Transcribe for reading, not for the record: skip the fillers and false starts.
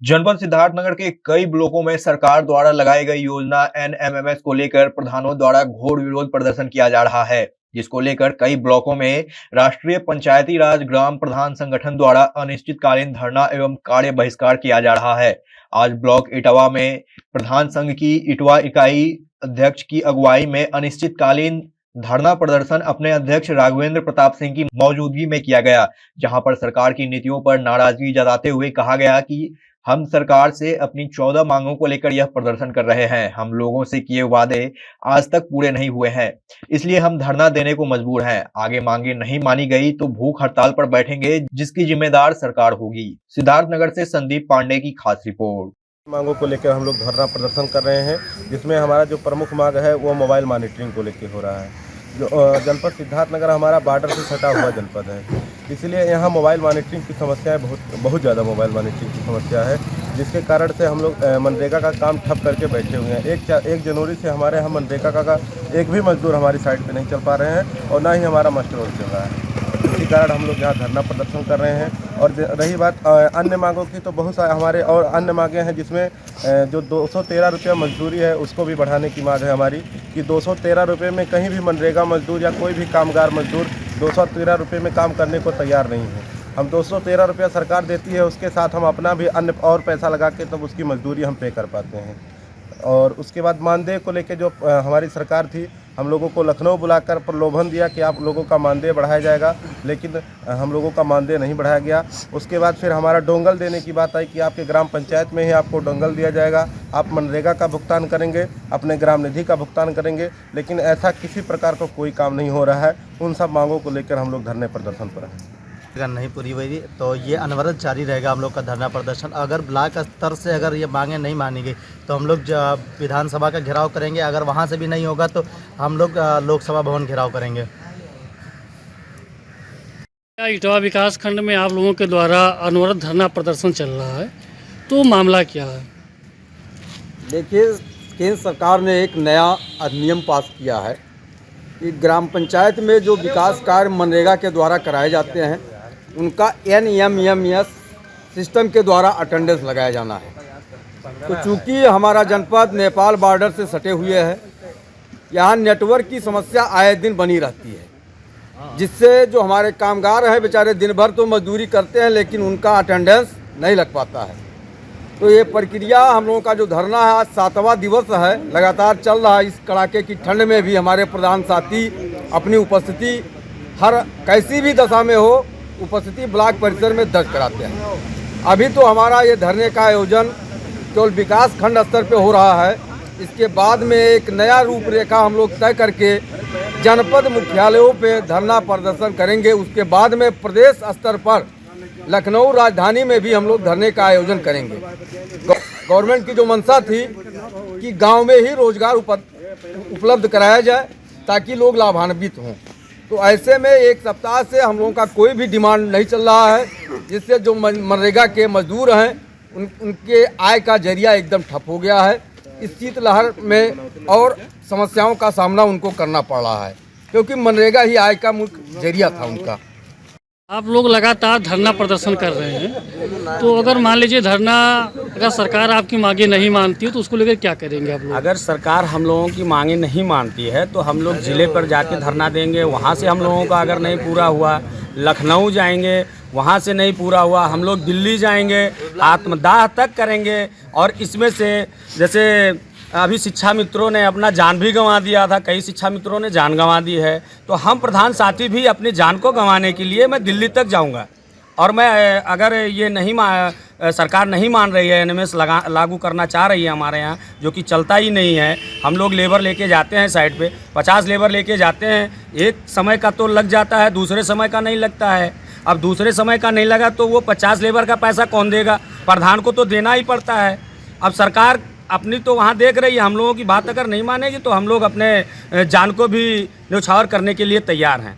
जनपद सिद्धार्थनगर के कई ब्लॉकों में सरकार द्वारा लगाई गई योजना एनएमएमएस को लेकर प्रधानों द्वारा घोर विरोध प्रदर्शन किया जा रहा है, जिसको लेकर कई ब्लॉकों में राष्ट्रीय पंचायती राज ग्राम प्रधान संगठन द्वारा अनिश्चितकालीन धरना एवं कार्य बहिष्कार किया जा रहा है। आज ब्लॉक इटवा में प्रधान संघ की इटवा इकाई अध्यक्ष की अगुवाई में अनिश्चितकालीन धरना प्रदर्शन अपने अध्यक्ष राघवेंद्र प्रताप सिंह की मौजूदगी में किया गया, जहां पर सरकार की नीतियों पर नाराजगी जताते हुए कहा गया कि हम सरकार से अपनी 14 मांगों को लेकर यह प्रदर्शन कर रहे हैं। हम लोगों से किए वादे आज तक पूरे नहीं हुए हैं, इसलिए हम धरना देने को मजबूर हैं। आगे मांगे नहीं मानी गई तो भूख हड़ताल पर बैठेंगे, जिसकी जिम्मेदार सरकार होगी। सिद्धार्थनगर से संदीप पांडे की खास रिपोर्ट। मांगों को लेकर हम लोग धरना प्रदर्शन कर रहे हैं, जिसमें हमारा जो प्रमुख मांग है वो मोबाइल मॉनिटरिंग को लेकर हो रहा है। जो जनपद सिद्धार्थनगर हमारा बॉर्डर से सटा हुआ जनपद है, इसलिए यहाँ मोबाइल मॉनिटरिंग की समस्याएं बहुत ज़्यादा मोबाइल मॉनिटरिंग की समस्या है, जिसके कारण से हम लोग मनरेगा का काम ठप करके बैठे हुए हैं। 1 जनवरी से हमारे यहाँ मनरेगा का एक भी मजदूर हमारी साइड पे नहीं चल पा रहे हैं और ना ही हमारा मास्टर रोड चल रहा है। इसी कारण हम लोग यहाँ धरना प्रदर्शन कर रहे हैं। और रही बात अन्य मांगों की, तो बहुत सारे हमारे और अन्य मांगे हैं, जिसमें जो 213 रुपया मजदूरी है उसको भी बढ़ाने की मांग है हमारी, कि 213 रुपये में कहीं भी मनरेगा मजदूर या कोई भी कामगार मजदूर 213 रुपये में काम करने को तैयार नहीं है। हम 213 रुपया सरकार देती है, उसके साथ हम अपना भी अन्य और पैसा लगा के तब उसकी मजदूरी हम पे कर पाते हैं। और उसके बाद मानदेय को लेके जो हमारी सरकार थी, हम लोगों को लखनऊ बुलाकर प्रलोभन दिया कि आप लोगों का मानदेय बढ़ाया जाएगा, लेकिन हम लोगों का मानदेय नहीं बढ़ाया गया। उसके बाद फिर हमारा डोंगल देने की बात आई कि आपके ग्राम पंचायत में ही आपको डोंगल दिया जाएगा, आप मनरेगा का भुगतान करेंगे, अपने ग्राम निधि का भुगतान करेंगे, लेकिन ऐसा किसी प्रकार का कोई काम नहीं हो रहा है। उन सब मांगों को लेकर हम लोग धरने प्रदर्शन पर हैं। अगर नहीं पूरी हुई तो ये अनवरत जारी रहेगा हम लोग का धरना प्रदर्शन। अगर ब्लॉक स्तर से अगर ये मांगे नहीं मानी गई तो हम लोग विधानसभा का घेराव करेंगे। अगर वहाँ से भी नहीं होगा तो हम लोग लोकसभा भवन घेराव करेंगे। इटवा विकास खंड में आप लोगों के द्वारा अनवरत धरना प्रदर्शन चल रहा है, तो मामला क्या है? देखिए, केंद्र सरकार ने एक नया अधिनियम पास किया है कि ग्राम पंचायत में जो विकास कार्य मनरेगा के द्वारा कराए जाते हैं उनका एनएमएमएस सिस्टम के द्वारा अटेंडेंस लगाया जाना है। तो चूंकि हमारा जनपद नेपाल बॉर्डर से सटे हुए है, यहाँ नेटवर्क की समस्या आए दिन बनी रहती है, जिससे जो हमारे कामगार हैं बेचारे दिन भर तो मजदूरी करते हैं लेकिन उनका अटेंडेंस नहीं लग पाता है। तो ये प्रक्रिया हम लोगों का जो धरना है आज 7वां दिवस है, लगातार चल रहा है। इस कड़ाके की ठंड में भी हमारे प्रधान साथी अपनी उपस्थिति हर कैसी भी दशा में हो उपस्थिति ब्लॉक परिसर में दर्ज कराते हैं। अभी तो हमारा ये धरने का आयोजन केवल विकास खंड स्तर पे हो रहा है। इसके बाद में एक नया रूपरेखा हम लोग तय करके जनपद मुख्यालयों पे धरना प्रदर्शन करेंगे। उसके बाद में प्रदेश स्तर पर लखनऊ राजधानी में भी हम लोग धरने का आयोजन करेंगे। गवर्नमेंट की जो मंशा थी कि गांव में ही रोजगार उपलब्ध कराया जाए ताकि लोग लाभान्वित हों, तो ऐसे में एक सप्ताह से हम लोगों का कोई भी डिमांड नहीं चल रहा है, जिससे जो मनरेगा के मजदूर हैं उनके आय का जरिया एकदम ठप हो गया है। इस शीतलहर में और समस्याओं का सामना उनको करना पड़ रहा है, क्योंकि मनरेगा ही आय का मुख्य जरिया था उनका। आप लोग लगातार धरना प्रदर्शन कर रहे हैं, तो अगर मान लीजिए अगर सरकार आपकी मांगे नहीं मानती है तो उसको लेकर क्या करेंगे आप लोग? अगर सरकार हम लोगों की मांगे नहीं मानती है तो हम लोग ज़िले पर जाके धरना देंगे। वहाँ से हम लोगों का अगर नहीं पूरा हुआ लखनऊ जाएंगे, वहाँ से नहीं पूरा हुआ हम लोग दिल्ली जाएंगे, आत्मदाह तक करेंगे। और इसमें से जैसे अभी शिक्षा मित्रों ने अपना जान भी गंवा दिया था, कई शिक्षा मित्रों ने जान गंवा दी है, तो हम प्रधान साथी भी अपनी जान को गंवाने के लिए मैं दिल्ली तक जाऊंगा। और मैं अगर ये सरकार नहीं मान रही है, एनएमएस लागू करना चाह रही है हमारे यहाँ, जो कि चलता ही नहीं है। हम लोग लेबर लेके जाते हैं साइड पे, 50 लेबर लेके जाते हैं, एक समय का तो लग जाता है, दूसरे समय का नहीं लगता है। अब दूसरे समय का नहीं लगा तो वो 50 लेबर का पैसा कौन देगा? प्रधान को तो देना ही पड़ता है। अब सरकार अपनी तो वहाँ देख रही है, हम लोगों की बात अगर नहीं मानेगी तो हम लोग अपने जान को भी न्यौछावर करने के लिए तैयार हैं।